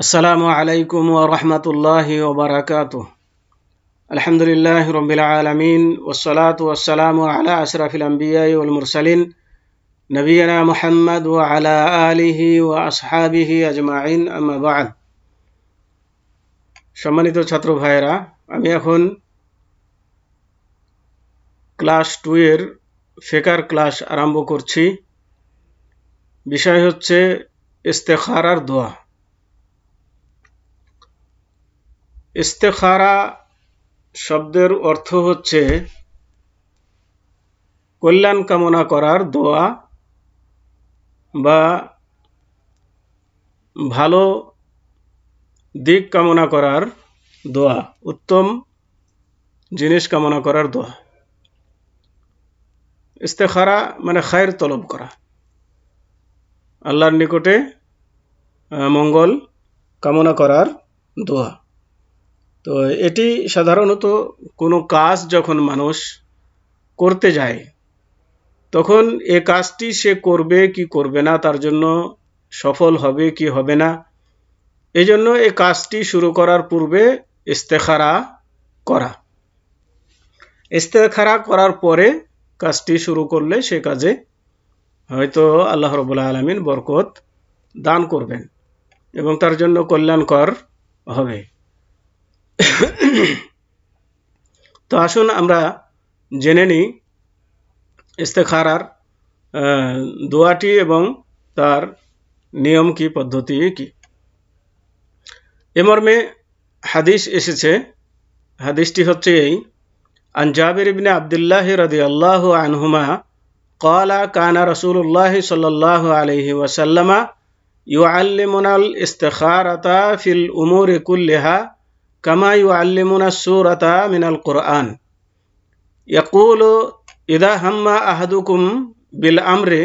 আসসালামু আলাইকুম ওয়া রাহমাতুল্লাহি ওয়া বারাকাতুহু। আলহামদুলিল্লাহি রাব্বিল আলামিন ওয়াসসালাতু ওয়াসসালামু আলা আশরাফিল আমবিয়াই ওয়াল মুরসালিন নবিয়িনা মুহাম্মদ ওয়া আলা আলিহি ওয়া আসহাবিহি আজমাইন, আম্মা বা'দ। সম্মানিত ছাত্র ভাইয়েরা, আমি এখন ক্লাস 2 এর ফিকর ক্লাস আরম্ভ করছি। বিষয় হচ্ছে ইস্তেখারার দোয়া। ইস্তেখারা শব্দের অর্থ হচ্ছে কল্যাণ কামনা করার দোয়া বা ভালো দিক কামনা করার দোয়া, উত্তম জিনিস কামনা করার দোয়া। ইস্তেখারা মানে খায়ের তলব করা, আল্লাহর নিকটে মঙ্গল কামনা করার দোয়া। তো এটি সাধারণত কোনো কাজ যখন মানুষ করতে যায় তখন এ কাজটি সে করবে কি করবে না, তার জন্য সফল হবে কি হবে না, এই জন্য এই কাজটি শুরু করার পূর্বে ইস্তেখারা করা। ইস্তেখারা করার পরে কাজটি শুরু করলে সে কাজে হয়তো আল্লাহ রাব্বুল আলামিন বরকত দান করবেন এবং তার জন্য কল্যাণকর হবে। তো আসুন আমরা জেনে নিই ইস্তেখারার দোয়াটি এবং তার নিয়ম কি, পদ্ধতি কি। এ মর্মে হাদিস এসেছে। হাদিসটি হচ্ছে এই: আন জাবির ইবনে আব্দুল্লাহ রাদিয়াল্লাহু আনহুমা ক্বালা কানা রাসূলুল্লাহ সাল্লাল্লাহু আলাইহি ওয়াসাল্লাম ইউআল্লিমুনাল ইস্তিখারাতা ফিল উমুরি কুল্লিহা কামা ইউআল্লিমুনা সূরাতা মিনাল কুরআন। ইয়াকুলু ইযা হাম্মা আহাদুকুম বিল আমরি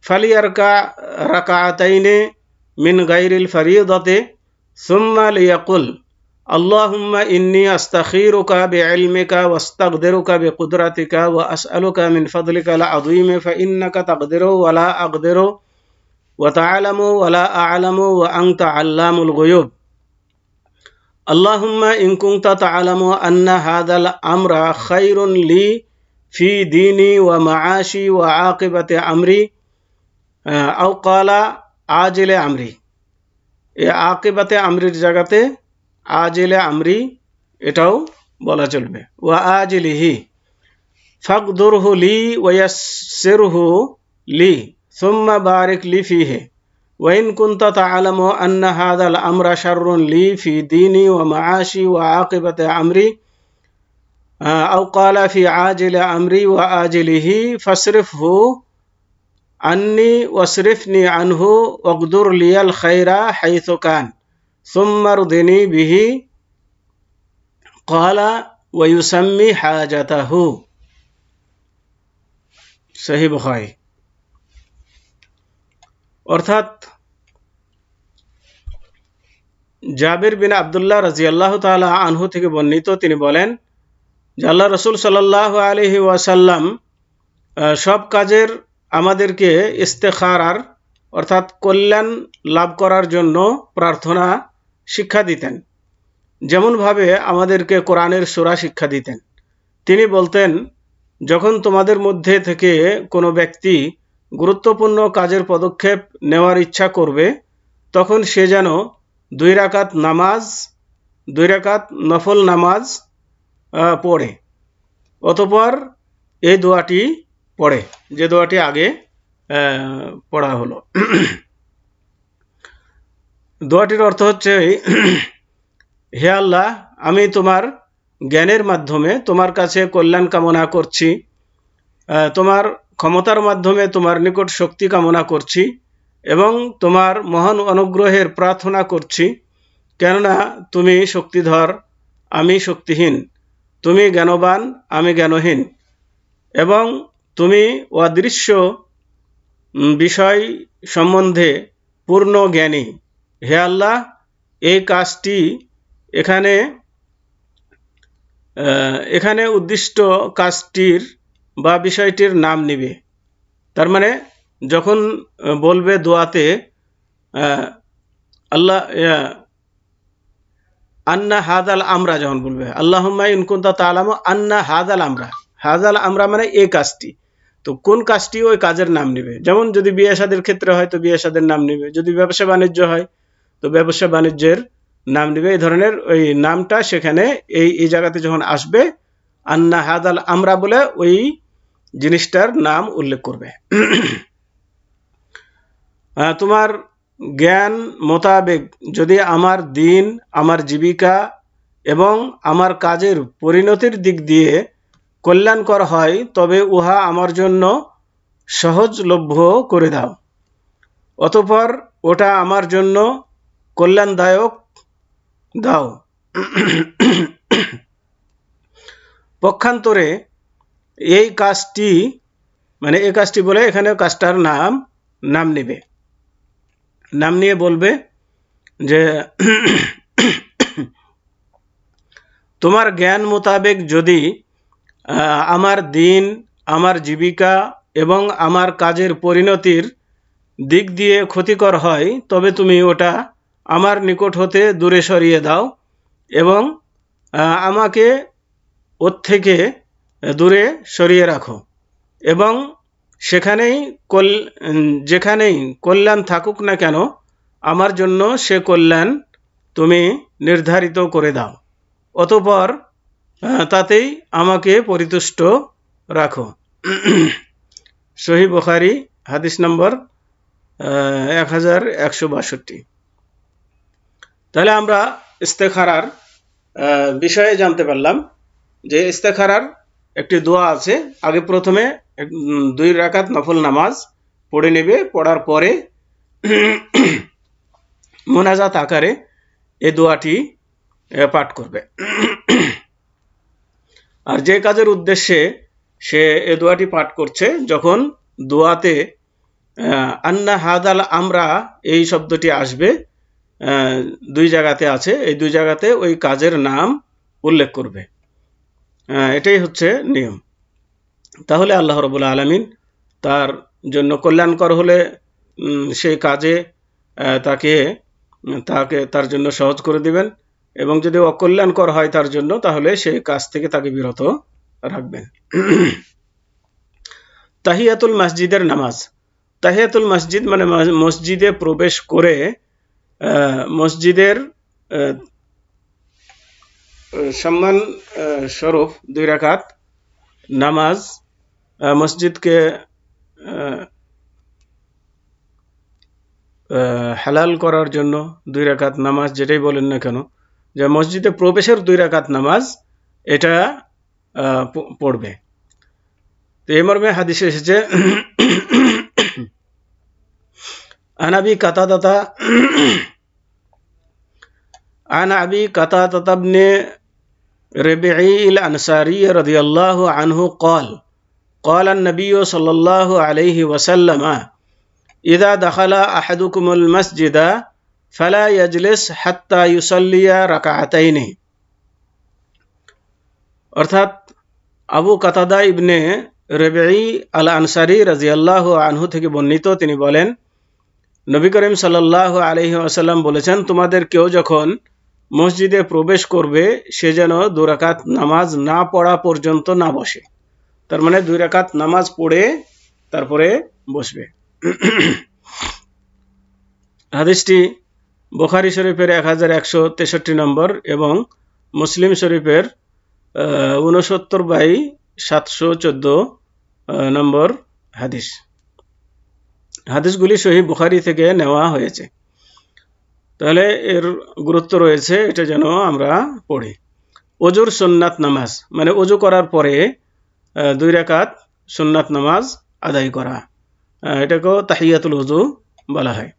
ফালিয়ারকা রাকাআতাইনি মিন গায়রিল ফরিদাতি সুম্মা লিয়াকুল আল্লাহুম্মা ইন্নী আস্তাখিরুকা বিইলমিকা ওয়াস্তাগদিরুকা বিকুদরাতিকা ওয়া আসআলুকা মিন ফাদলিকাল আযীম ফাইন্নাকা তাকদিরু ওয়া লা আকদিরু ওয়া তা'লামু ওয়া লা আ'লামু ওয়া আনতা আল্লামুল গুয়ুব। আল্লাহুম্মা ইন কুনতা তা'লামু আন্না হাযাল আমরা খায়রুন লি ফি দীনি ওয়া মাআশি ওয়া আকিবাতি আমরি আও ক্বালা আজিলে আমরি। এই আকিবাতে আমরির জায়গাতে আজিলে আমরি এটাও বলা চলবে। ওয়া আজিলিহি ফাকদুরহু লি ওয়া ইয়াসসিরহু লি সুম্মা বারিক লি ফিহি ওয়া ইন কুনতা তা'লামু আন্না হাযাল আমরা শাররুন লি ফি দীনি ওয়া মাআশি ওয়া আকিবাতি আমরি আও ক্বালা ফি আজিলি আমরি ওয়া আজিলিহি ফাসরিফহু আন্নি ওয়াসরিফনি আনহু ওয়াকদুর লিয়াল খায়রা হাইথু কান সুম্মা রদিনি বিহি ক্বালা ওয়া ইউসাম্মি হাজাতাহু। সহিহ বুখারী। অর্থাৎ জাবির বিন আব্দুল্লাহ রাদিয়াল্লাহু তাআলা আনহু থেকে বর্ণিত, তিনি বলেন যে আল্লাহ রাসূল সাল্লাল্লাহু আলাইহি ওয়াসাল্লাম সব কাজের আমাদেরকে ইস্তেখারার অর্থাৎ কল্যাণ লাভ করার জন্য প্রার্থনা শিক্ষা দিতেন। যেমনভাবে আমাদেরকে কোরআনের সূরা শিক্ষা দিতেন। তিনি বলতেন, যখন তোমাদের মধ্যে থেকে কোনো ব্যক্তি গুরুত্বপূর্ণ কাজের পদক্ষেপ নেওয়ার ইচ্ছা করবে তখন সে যেন 2 রাকাত নফল নামাজ পড়ে অতঃপর এই দোয়াটি পড়ে, যে দোয়াটি আগে পড়া হলো। দোয়াটির অর্থ হচ্ছে, হে আল্লাহ, আমি তোমার জ্ঞানের মাধ্যমে তোমার কাছে কল্যাণ কামনা করছি, তোমার ক্ষমতার মাধ্যমে তোমার নিকট শক্তি কামনা করছি এবং তোমার মহান অনুগ্রহের প্রার্থনা করছি, কেননা তুমি শক্তিধর, আমি শক্তিহীন, তুমি জ্ঞানবান, আমি জ্ঞানহীন এবং তুমি অদৃশ্য বিষয় সম্বন্ধে পূর্ণ জ্ঞানী। হে আল্লাহ, এই কাজটি এখানে উদ্দিষ্ট কাজটির বা বিষয়টির নাম নিবে। তার মানে যখন বলবে দোয়াতে আল্লাহ আন্না হাদাল আমরা যখন বলবে, আল্লাহুম্মা ইন কুনতা তাআলামু আন্না হাদাল আমরা, হাদাল আমরা মানে এই কাজটি, তো কোন কাজটি ওই কাজের নাম নেবে। যেমন যদি বিয়ে শাদীর ক্ষেত্রে হয় তো বিয়ে শাদীর নাম নেবে, যদি ব্যবসা বাণিজ্য হয় তো ব্যবসা বাণিজ্যের নাম নেবে। এই ধরনের ওই নামটা সেখানে এই জায়গাতে যখন আসবে আন্না হাদাল আমরা বলে ওই জিনিসটার নাম উল্লেখ করবে। তোমার জ্ঞান মোতাবেক যদি আমার দিন, আমার জীবিকা এবং আমার কাজের পরিণতির দিক দিয়ে কল্যাণকর হয় তবে উহা আমার জন্য সহজলভ্য করে দাও, অতঃপর ওটা আমার জন্য কল্যাণদায়ক দাও। পক্ষান্তরে এই কাজটি, মানে এই কাজটি বলে এখানে কাজটার নাম নেবে, নাম নিয়ে বলবে যে তোমার জ্ঞান মোতাবেক যদি আমার দিন, আমার জীবিকা এবং আমার কাজের পরিণতির দিক দিয়ে ক্ষতিকর হয় তবে তুমি ওটা আমার নিকট হতে দূরে সরিয়ে দাও এবং আমাকে ওর থেকে দূরে সরিয়ে রাখো, এবং যেখানেই কল্যাণ থাকুক না কেন আমার জন্য সে কল্যাণ তুমি নির্ধারিত করে দাও, অতঃপর তাতেই আমাকে পরিতুষ্ট রাখো। সহিহ বুখারী হাদিস নম্বর 1162। তাহলে আমরা ইস্তেখারার বিষয়ে জানতে পারলাম যে ইস্তেখারার একটি দোয়া আছে। আগে প্রথমে 2 রাকাত নফল নামাজ পড়ে নেবে, পড়ার পরে মোনাজাত আকারে এই দোয়াটি পাঠ করবে। আর যে কাজের উদ্দেশ্যে সে এ দোয়াটি পাঠ করছে, যখন দোয়াতে আন্না হাদাল আমরা এই শব্দটি আসবে, 2 জায়গাতে আছে, এই 2 জায়গাতে ওই কাজের নাম উল্লেখ করবে। এটাই হচ্ছে নিয়ম। তাহলে আল্লাহ রাব্বুল আলামিন তার জন্য কল্যাণকর হলে সেই কাজে তার জন্য সহজ করে দিবেন, এবং যদি অকল্যাণকর হয় তার জন্য, তাহলে সেই কাজ থেকে তাকে বিরত রাখবেন। তাহিয়াতুল মসজিদের নামাজ। তাহিয়াতুল মসজিদ মানে মসজিদে প্রবেশ করে মসজিদের সম্মান স্বরূপ 2 রাকাত নামাজ, মসজিদকে হালাল করার জন্য 2 রাকাত নামাজ, যেটাই বলেন না কেন, যে মসজিদে প্রবেশের 2 রাকাত নামাজ এটা পড়বে। তো এই মর্মে হাদিসে এসেছে, عن أبي قتادة بن ربيعي الأنصاري رضي الله عنه قال النبي صلى الله عليه وسلم إذا دخل أحدكم المسجد فلا يجلس حتى يصلي ركعتين। অর্থাৎ আবু কাতাদা ইবনে রবিঈ আল আনসারী রাদিয়াল্লাহু আনহু থেকে বর্ণিত, তিনি বলেন নবী করিম সাল্লাল্লাহু আলাইহি ওয়াসাল্লাম বলেছেন, তোমাদের কেউ যখন মসজিদে প্রবেশ করবে সে যেন 2 রাকাত নামাজ না পড়া পর্যন্ত না বসে। তার মানে 2 রাকাত নামাজ পড়ে তারপরে বসবে। হাদিসটি বুখারী শরীফের 1163 নম্বর এবং মুসলিম শরীফের 69/714 নম্বর হাদিস। হাদিসগুলি সহিহ বুখারী থেকে নেওয়া হয়েছে। তাহলে এর গুরুত্ব রয়েছে, এটা যেন আমরা পড়ি। ওজুর সুন্নাত নামাজ মানে ওজু করার পরে 2 রাকাত সুন্নাত নামাজ আদায় করা, এটাকেও তাহিয়াতুল ওযু বলা হয়।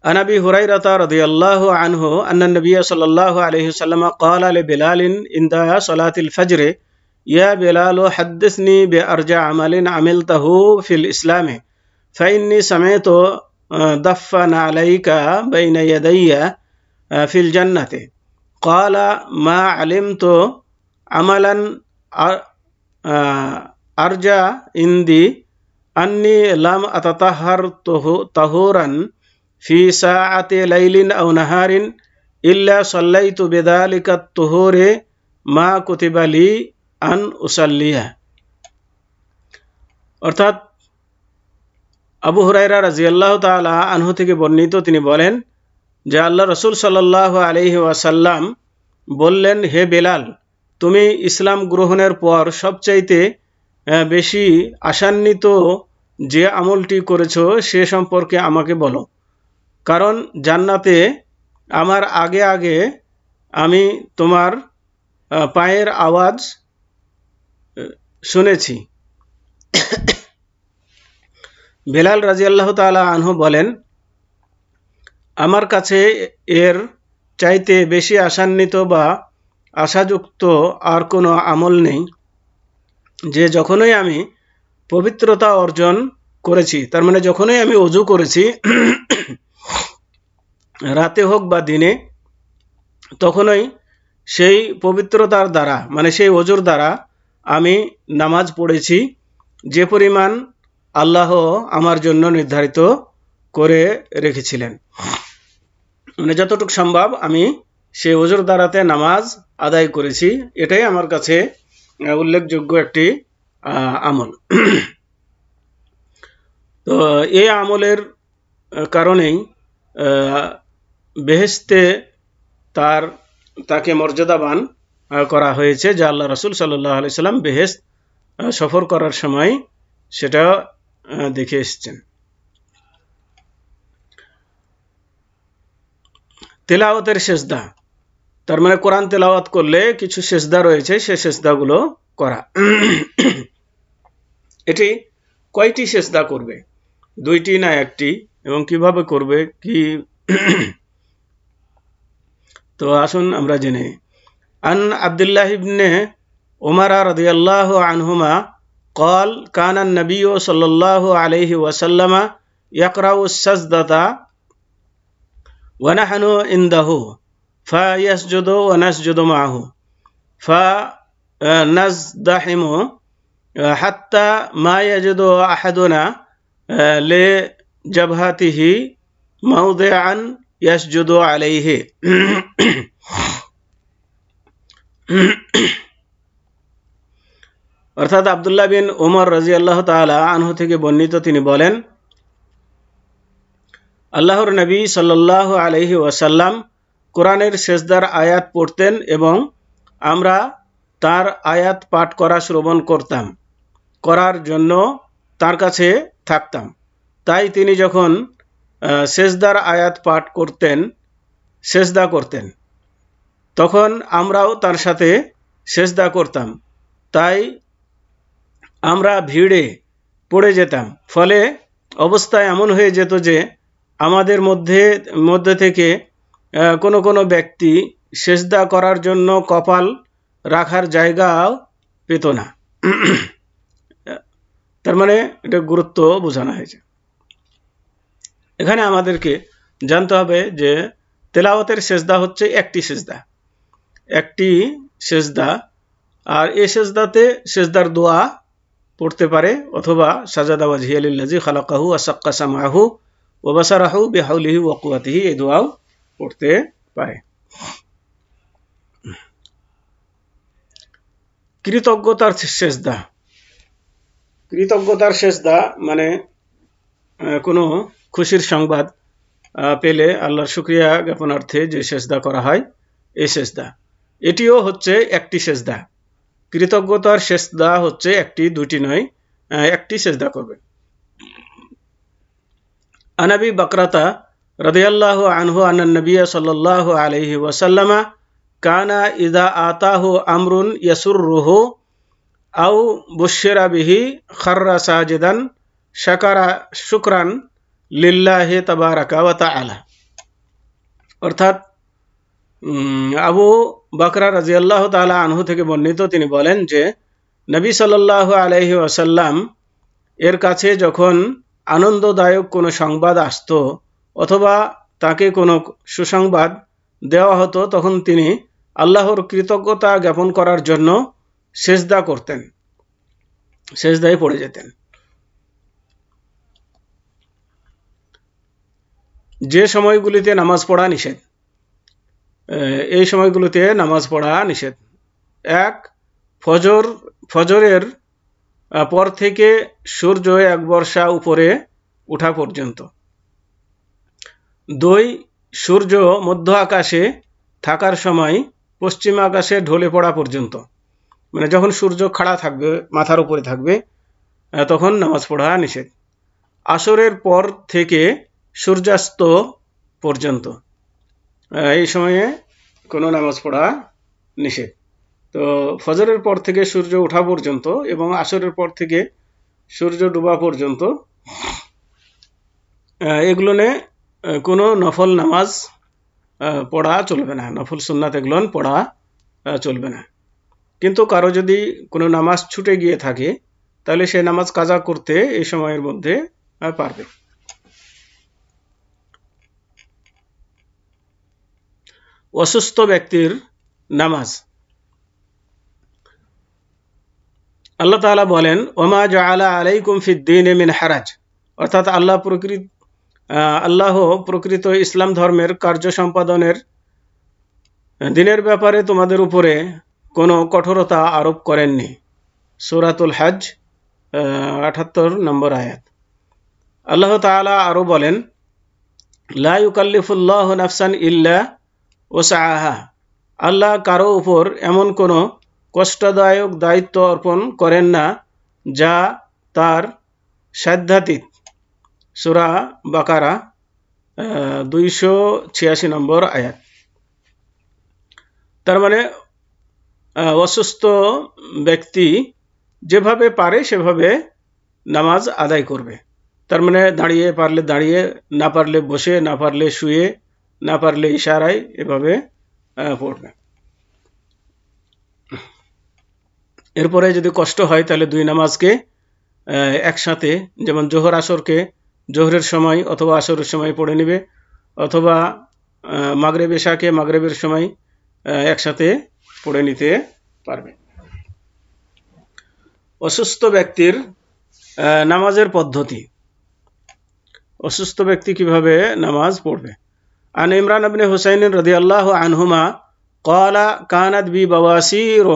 عن أبي هريرة رضي الله عنه أن النبي صلى الله عليه وسلم قال لبلال عند صلاة الفجر يا بلال حدثني بأرجى عمل عملته في الإسلام فإني سمعت دفن عليك بين يدي في الجنة قال ما علمت عملا أرجى عندي أني لم أتطهر طهورا في ساعة ليل أو نهار ইল্লা সাল্লাইতু বিযালিকা তুহুরে মা কুতিবা লি আন উসাল্লিয়া। অর্থাৎ আবু হুরায়রা রাদিয়াল্লাহু তাআলা আনহু থেকে বর্ণিত, তিনি বলেন যে আল্লাহ রাসূল সাল্লাল্লাহু আলাইহি ওয়াসাল্লাম বললেন, হে বেলাল, তুমি ইসলাম গ্রহণের পর সবচাইতে বেশি আশান্বিত যে আমলটি করেছো সে সম্পর্কে আমাকে বলো, কারণ জান্নাতে আমার আগে আগে আমি তোমার পায়ের আওয়াজ শুনেছি। বেলাল রাদিয়াল্লাহু তাআলা আনহু বলেন, আমার কাছে এর চাইতে বেশি আশান্বিত বা আশাযুক্ত আর কোনো আমল নেই যে যখনই আমি পবিত্রতা অর্জন করেছি, তার মানে যখনই আমি ওযু করেছি রাতে হোক বা দিনে, তখনই সেই পবিত্রতার দ্বারা মানে সেই ওযুর দ্বারা আমি নামাজ পড়েছি যে পরিমাণ আল্লাহ আমার জন্য নির্ধারিত করে রেখেছিলেন। মানে যতটুকু সম্ভব আমি সেই ওযুর দ্বারাতে নামাজ আদায় করেছি। এটাই আমার কাছে উল্লেখযোগ্য একটি আমল। তো এই আমলের কারণেই বেহেশতে তাকে মর্যাদাবান করা হয়েছে, যা আল্লাহ রাসূল সাল্লাল্লাহু আলাইহি সাল্লাম বেহেশত সফর করার সময় সেটা দেখে এসেছেন। তেলাওয়াতের সেজদা, তার মানে কোরআন তেলাওয়াত করলে কিছু সেজদা রয়েছে, সেই সেজদাগুলো করা। এটি কয়টি সেজদা করবে, দুইটি না একটি, এবং কিভাবে করবে কি? তো আসুন আমরা জেনে। আন আব্দুল্লাহ ইবনে উমর রাদিয়াল্লাহু আনহুমা قال كان النبي صلى الله عليه وسلم يقرأ السجدة ونحن عنده فيسجد ونسجد معه فنزدحم حتى ما يجد أحدنا لجبهته موضعا يسجد عليه। অর্থাৎ আব্দুল্লাহ বিন উমর রাদিয়াল্লাহু তাআলা আনহু থেকে বর্ণিত, তিনি বলেন, আল্লাহর নবী সাল্লাল্লাহু আলাইহি ওয়াসাল্লাম কোরআনের সেজদার আয়াত পড়তেন এবং আমরা তার আয়াত পাঠ করা শ্রবণ করার জন্য তার কাছে থাকতাম। তাই তিনি যখন সেজদার আয়াত পাঠ সেজদা করতেন, তখন আমরাও তার সাথে সেজদা করতাম। তাই আমরা ভিড়ে পড়ে যেতাম, ফলে অবস্থা এমন হয়ে যেত যে আমাদের মধ্যে থেকে কোনো কোনো ব্যক্তি সেজদা করার জন্য কপাল রাখার জায়গাও পেত না। তার মানে এটা গুরুত্ব বোঝানো হয়েছে। এখানে আমাদেরকে জানতে হবে যে তেলাওয়াতের সেজদা হচ্ছে একটি সেজদা, আর এই সেজদাতে সেজদার দোয়া পড়তে পারে, অথবা সাজাদা ওয়াজহিয়া লিল্লাযী খালাকাহু ওয়া সাক্কা সামআহু ওয়া বাসারাহু বিহাউলিহি ওয়া কুওয়াতিহি, এই দোয়াও পড়তে পারে। কৃতজ্ঞতার সেজদা মানে কোনো খুশির সংবাদ পেলে আল্লাহর শুকরিয়া জ্ঞাপনার্থে যে সেজদা করা হয়, এই সেজদা, এটিও হচ্ছে একটি সেজদা। কৃতজ্ঞতার সেজদা হচ্ছে একটি, দুটি নয়, একটি সেজদা করবে। আন আবি বকরাতা রাদিয়াল্লাহু আনহু আন্নান নবী সাল্লাল্লাহু আলাইহি ওয়াসাল্লাম কানা ইযা আতাহু আমরুন ইয়াসুররুহু আও বুশশিরা বিহি খাররা সাজিদান শুকরান লিল্লাহি তাবারাকা ওয়া তাআলা। অর্থাৎ আবু বকরা রাদিয়াল্লাহু তাআলা আনহু থেকে বর্ণিত, তিনি বলেন যে নবী সাল্লাল্লাহু আলাইহি ওয়াসাল্লাম এর কাছে যখন আনন্দদায়ক কোনো সংবাদ আসতো অথবা তাকে কোনো সুসংবাদ দেওয়া হতো, তখন তিনি আল্লাহর কৃতজ্ঞতা জ্ঞাপন করার জন্য সেজদা করতেন, সেজদায় পড়ে যেতেন। যে সময়গুলিতে নামাজ পড়া নিষেধ, এই সময়গুলোতে নামাজ পড়া নিষেধ। এক, ফজরের পর থেকে সূর্য এক বর্ষা উপরে ওঠা পর্যন্ত। 2, সূর্য মধ্য আকাশে থাকার সময় পশ্চিম আকাশে ঢলে পড়া পর্যন্ত, মানে যখন সূর্য খাড়া থাকবে, মাথার উপরে থাকবে, তখন নামাজ পড়া নিষেধ। আসরের পর থেকে সূর্যাস্ত পর্যন্ত, এই সময়ে কোনো নামাজ পড়া নিষেধ। তো ফজরের পর থেকে সূর্য ওঠা পর্যন্ত এবং আসরের পর থেকে সূর্য ডোবা পর্যন্ত এগুলো কোনো নফল নামাজ পড়া চলবে না, নফল সুন্নাত এগুলো পড়া চলবে না। কিন্তু কারো যদি কোনো নামাজ ছুটে গিয়ে থাকে তাহলে সে নামাজ কাজা করতে এই সময়ের মধ্যে পারবে। অসুস্থ ব্যক্তির নামাজ। আল্লাহ তাআলা বলেন, ওমা জাআলা আলাইকুম ফিদ্দীনে মিন হারাজ, অর্থাৎ আল্লাহ প্রকৃত ইসলাম ধর্মের কার্য সম্পাদনের দিনের ব্যাপারে তোমাদের উপরে কোনো কঠোরতা আরোপ করেননি। সূরাতুল হজ ৭৮ নম্বর আয়াত। আল্লাহ তাআলা আরো বলেন, লা ইউকাল্লিফুল্লাহু নাফসান ইল্লা ওসআহা, আল্লাহ কারো উপর এমন কোনো কষ্টদায়ক দায়িত্ব অর্পণ করেন না যা তার সাধ্যাতীত। সূরা বাকারা 286 নম্বর আয়াত। তার মানে অসুস্থ ব্যক্তি যেভাবে পারে সেভাবে নামাজ আদায় করবে। তার মানে দাঁড়িয়ে পারলে দাঁড়িয়ে, না পারলে বসে, না পারলে শুয়ে, না পারলে ইশারায় এভাবে পড়বে। এরপরে যদি কষ্ট হয় তাহলে 2 নামাজকে একসাথে, যেমন জোহর আসরকে জোহরের সময় অথবা আসরের সময় পড়ে নেবে, অথবা মাগরিব এশাকে মাগরিবের সময় একসাথে পড়ে নিতে পারবে। অসুস্থ ব্যক্তির নামাজের পদ্ধতি। অসুস্থ ব্যক্তি কিভাবে নামাজ পড়বে। আন ইমরান ইবনে হুসাইন রাদিয়াল্লাহু আনহুমা قال كانت بي بواسير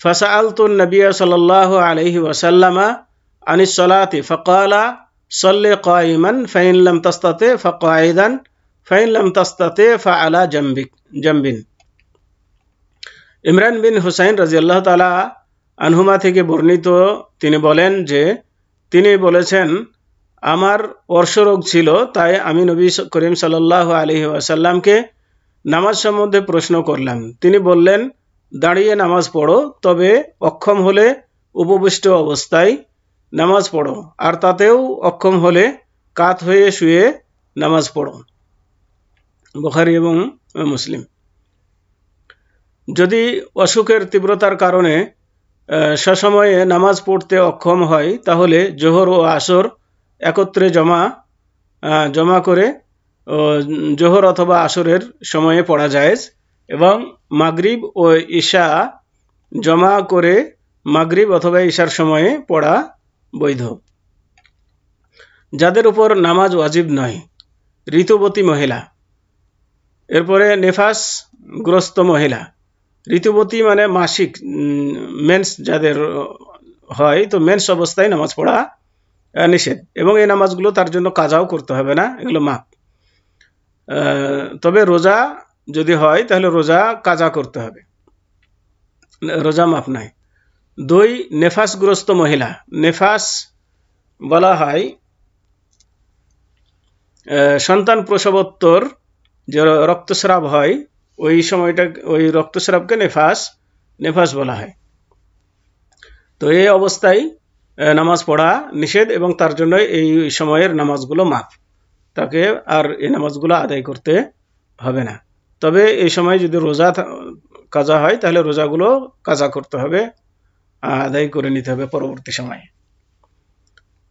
فسألت النبي صلى الله عليه وسلم عن الصلاة فقال صل قائما فإن لم تستطع فقاعدا فإن لم تستطع فعلى جنب। ইমরান বিন হুসাইন রাদিয়াল্লাহু তাআলা আনহুমা থেকে বর্ণিত, তিনি বলেন যে তিনি বলেছেন, আমার অর্শরোগ ছিল, তাই আমি নবী করিম সাল্লাল্লাহু আলাইহি ওয়াসাল্লামকে নামাজ সম্বন্ধে প্রশ্ন করলাম। তিনি বললেন, দাঁড়িয়ে নামাজ পড়ো, তবে অক্ষম হলে উপবিষ্ট অবস্থায় নামাজ পড়ো, আর তাতেও অক্ষম হলে কাত হয়ে শুয়ে নামাজ পড়ো। বুখারী এবং মুসলিম। যদি অসুখের তীব্রতার কারণে সসময়ে নামাজ পড়তে অক্ষম হয় তাহলে জোহর ও আসর একত্রে জমা করে জোহর অথবা আসরের সময়ে পড়া জায়েজ, এবং মাগরিব ও ঈশা জমা করে মাগরিব অথবা ঈশার সময়ে পড়া বৈধ। যাদের উপর নামাজ ওয়াজিব নয়, ঋতুবতী মহিলা। এরপরে নেফাসগ্রস্ত মহিলা। ঋতুবতী মানে মাসিক, মেন্স যাদের হয়, তো মেন্স অবস্থায় নামাজ পড়া নিষেধ, এবং এই নামাজগুলো তার জন্য কাজাও করতে হবে না, এগুলো মাপ। তবে রোজা যদি হয় তাহলে রোজা কাজা করতে হবে, রোজা মাপ নাই। 2, নেফাসগ্রস্ত মহিলা। নেফাস বলা হয় সন্তান প্রসবোত্তর যে রক্তস্রাব হয়, ওই সময়টা, ওই রক্তস্রাবকে নেফাস বলা হয়। তো এই অবস্থায় নামাজ পড়া নিষেধ, এবং তার জন্য এই সময়ের নামাজগুলো মাপ, তাকে আর এই নামাজগুলো আদায় করতে হবে না। তবে এই সময় যদি রোজা কাজা হয় তাহলে রোজাগুলো কাজা করতে হবে, আদায় করে নিতে হবে পরবর্তী সময়ে।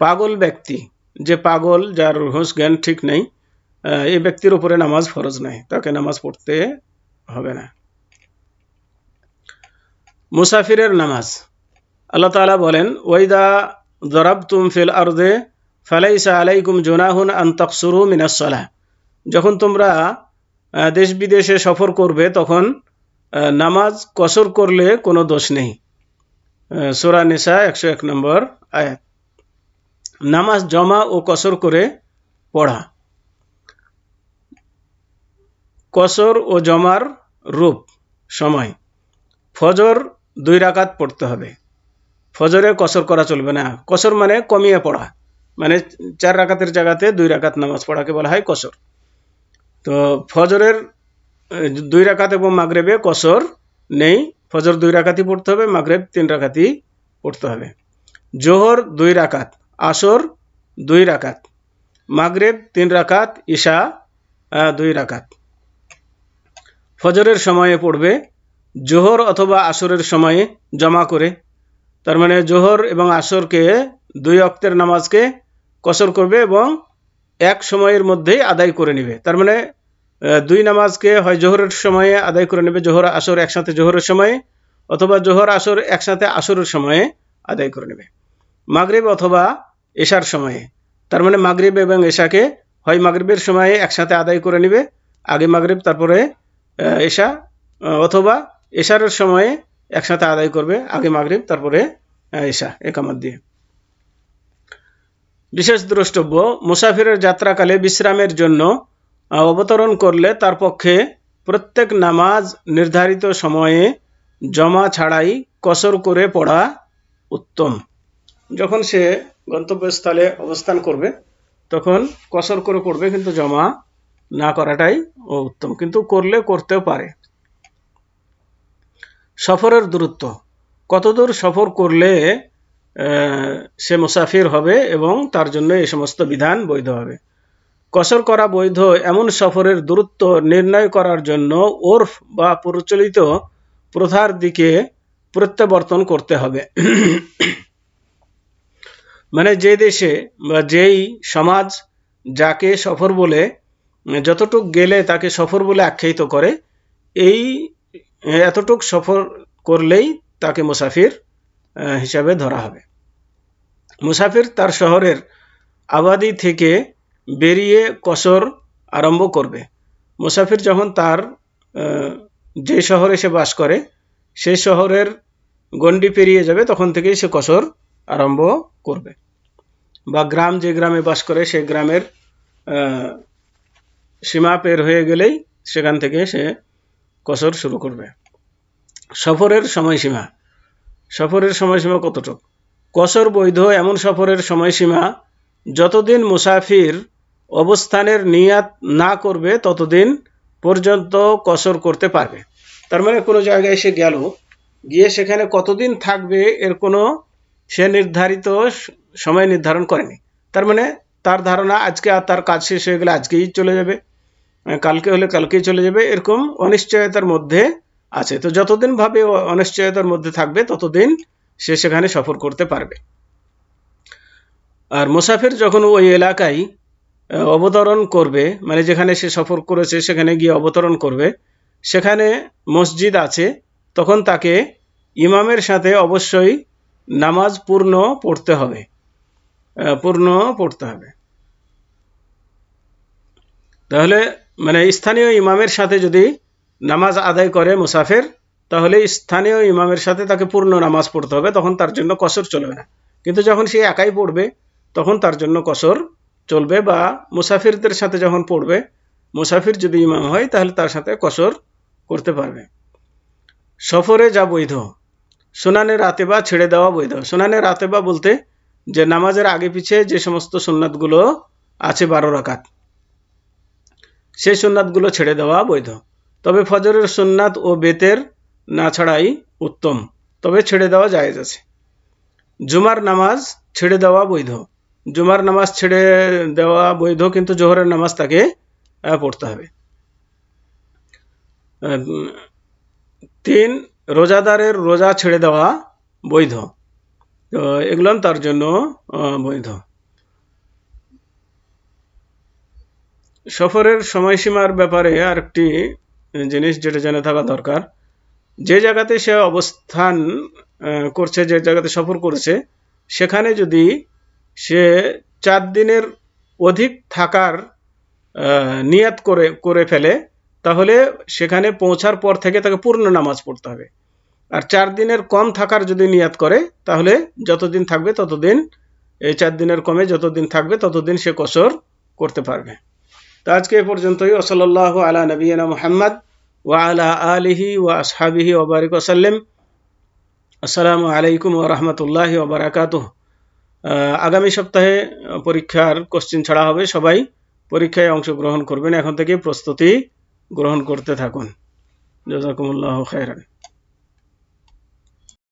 পাগল ব্যক্তি, যে পাগল, যার হুঁশ জ্ঞান ঠিক নেই, এই ব্যক্তির উপরে নামাজ ফরজ নাই, তাকে নামাজ পড়তে হবে না। মুসাফিরের নামাজ। আল্লাহ তাআলা বলেন, ওয়াইদা যরাবতুম ফিল আরদে ফালাইসা আলাইকুম জুনাহুন আন তাকসুরু মিনাস সালাহ, যখন তোমরা দেশ বিদেশে সফর করবে তখন নামাজ কসর করলে কোনো দোষ নেই। সূরা নিসা 101 নম্বর আয়াত। নামাজ জমা ও কসর করে পড়া। কসর ও জমার রূপ সময়। ফজর 2 রাকাত পড়তে হবে। ফজরে কসর করা চলবে না। কসর মানে কমিয়ে পড়া, মানে 4 রাকাতের জায়গাতে 2 রাকাত নামাজ পড়াকে বলা হয় কসর। তো ফজরের 2 রাকাত এবং মাগরিবে কসর নেই। ফজর 2 রাকাতই পড়তে হবে, মাগরিব 3 রাকাতই পড়তে হবে। জোহর 2 রাকাত, আসর 2 রাকাত, মাগরিব 3 রাকাত, ইশা 2 রাকাত। ফজরের সময়ে পড়বে, জোহর অথবা আসরের সময়ে জমা করে। তার মানে জোহর এবং আসরকে 2 ওয়াক্তের নামাজকে কসর করবে এবং এক সময়ের মধ্যেই আদায় করে নেবে। তার মানে 2 নামাজকে হয় জোহরের সময়ে আদায় করে নেবে, জোহর আসর একসাথে জোহরের সময়ে, অথবা জোহর আসর একসাথে আসরের সময়ে আদায় করে নেবে। মাগরিব অথবা এশার সময়ে, তার মানে মাগরিব এবং এশাকে হয় মাগরিবের সময়ে একসাথে আদায় করে নেবে, আগে মাগরিব তারপরে এশা, অথবা এশারের সময়ে একসাথে আদায় করবে, আগে মাগরিব তারপরে এশা একামত দিয়ে। বিশেষ দ্রষ্টব্য, মুসাফিরের যাত্রাকালে বিশ্রামের জন্য অবতরণ করলে তার পক্ষে প্রত্যেক নামাজ নির্ধারিত সময়ে জমা ছাড়াই কসর করে পড়া উত্তম। যখন সে গন্তব্যস্থলে অবস্থান করবে তখন কসর করে পড়বে, কিন্তু জমা না করাটাই উত্তম, কিন্তু করলে করতেও পারে। সফরের দূরত্ব, কতদূর সফর করলে সে মুসাফির হবে এবং তার জন্য এই সমস্ত বিধান বৈধ হবে। কসর করা বৈধ এমন সফরের দূরত্ব নির্ণয় করার জন্য ওরফ বা প্রচলিত প্রথার দিকে প্রত্যাবর্তন করতে হবে। মানে যে দেশে বা যেই সমাজ যাকে সফর বলে, যতটুক গেলে তাকে সফর বলে আখ্যায়িত করে, এই এতটুক সফর করলেই তাকে মুসাফির হিসাবে ধরা হবে। মুসাফির তার শহরের আবাদি থেকে বেরিয়ে কসর আরম্ভ করবে। মুসাফির যখন তার যে শহরে সে বাস করে সেই শহরের গণ্ডি পেরিয়ে যাবে তখন থেকেই সে কসর আরম্ভ করবে, বা গ্রাম যে গ্রামে বাস করে সেই গ্রামের সীমা পের হয়ে গেলেই সেখান থেকে সে কসর শুরু করবে। সফরের সময়সীমা, সফরের সময়সীমা কতটুকু? কসর বৈধ এমন সফরের সময়সীমা যতদিন মুসাফির অবস্থানের নিয়াত না করবে ততদিন পর্যন্ত কসর করতে পারবে। তার মানে কোনো জায়গায় সে গেল, গিয়ে সেখানে কতদিন থাকবে এর কোনো সে নির্ধারিত সময় নির্ধারণ করেনি। তার মানে তার ধারণা আজকে আর তার কাজ শেষ হয়ে গেলে আজকেই চলে যাবে, কালকে হলে কালকেই চলে যাবে, এরকম অনিশ্চয়তার মধ্যে আছে। তো যতদিন ভাবে অনিশ্চয়তার মধ্যে থাকবে ততদিন সে সেখানে সফর করতে পারবে। আর মুসাফির যখন ওই এলাকায় অবতরণ করবে, মানে যেখানে সে সফর করেছে সেখানে গিয়ে অবতরণ করবে, সেখানে মসজিদ আছে, তখন তাকে ইমামের সাথে অবশ্যই নামাজ পূর্ণ পড়তে হবে। তাহলে মানে স্থানীয় ইমামের সাথে যদি নামাজ আদায় করে মুসাফির, তাহলে স্থানীয় ইমামের সাথে তাকে পূর্ণ নামাজ পড়তে হবে, তখন তার জন্য কসর চলবে না। কিন্তু যখন সে একাই পড়বে তখন তার জন্য কসর চলবে, বা মুসাফিরদের সাথে যখন পড়বে, মুসাফির যদি ইমাম হয় তাহলে তার সাথে কসর করতে পারবে। সফরে যা বৈধ, সুনানে রাতেবা ছেড়ে দেওয়া বৈধ। সুনানে রাতেবা বলতে যে নামাজের আগে পিছে যে সমস্ত সুন্নাতগুলো আছে 12 রাকাত, সেই সুন্নাতগুলো ছেড়ে দেওয়া বৈধ। তবে ফজরের সুন্নাত ও বেতের না ছাড়াই উত্তম, তবে ছেড়ে দেওয়া জায়েজ আছে। জুমার নামাজ ছেড়ে দেওয়া বৈধ, জুমার নামাজ ছেড়ে দেওয়া বৈধ, কিন্তু জোহরের নামাজ তাকে পড়তে হবে। 3 রোজাদারের রোজা ছেড়ে দেওয়া বৈধ, তো এগুলো তার জন্য বৈধ। সফরের সময়সীমার ব্যাপারে আরেকটি জিনিস যেটা জেনে থাকা দরকার, যে জায়গাতে সে অবস্থান করছে, যে জায়গাতে সফর করেছে, সেখানে যদি সে 4 দিনের অধিক থাকার নিয়াত করে ফেলে, তাহলে সেখানে পৌঁছার পর থেকে তাকে পূর্ণ নামাজ পড়তে হবে। আর 4 দিনের কম থাকার যদি নিয়াত করে তাহলে যতদিন থাকবে ততদিন, এই 4 দিনের কমে যতদিন থাকবে ততদিন সে কসর করতে পারবে। তো আজকে এ পর্যন্তই। সাল্লাল্লাহু আলা নবিয়িনা মুহাম্মদ ওয়া আলা আলিহি ওয়া আসহাবিহি ওয়া বারিক ওয়া সাল্লাম। আসসালামু আলাইকুম ওয়া রাহমাতুল্লাহি ওয়া বারাকাতুহু। আগামী সপ্তাহে পরীক্ষার কোশ্চেন ছাড়া হবে, সবাই পরীক্ষায় অংশগ্রহণ করবেন, এখন থেকে প্রস্তুতি গ্রহণ করতে থাকুন। জাযাকুমুল্লাহু খাইরান।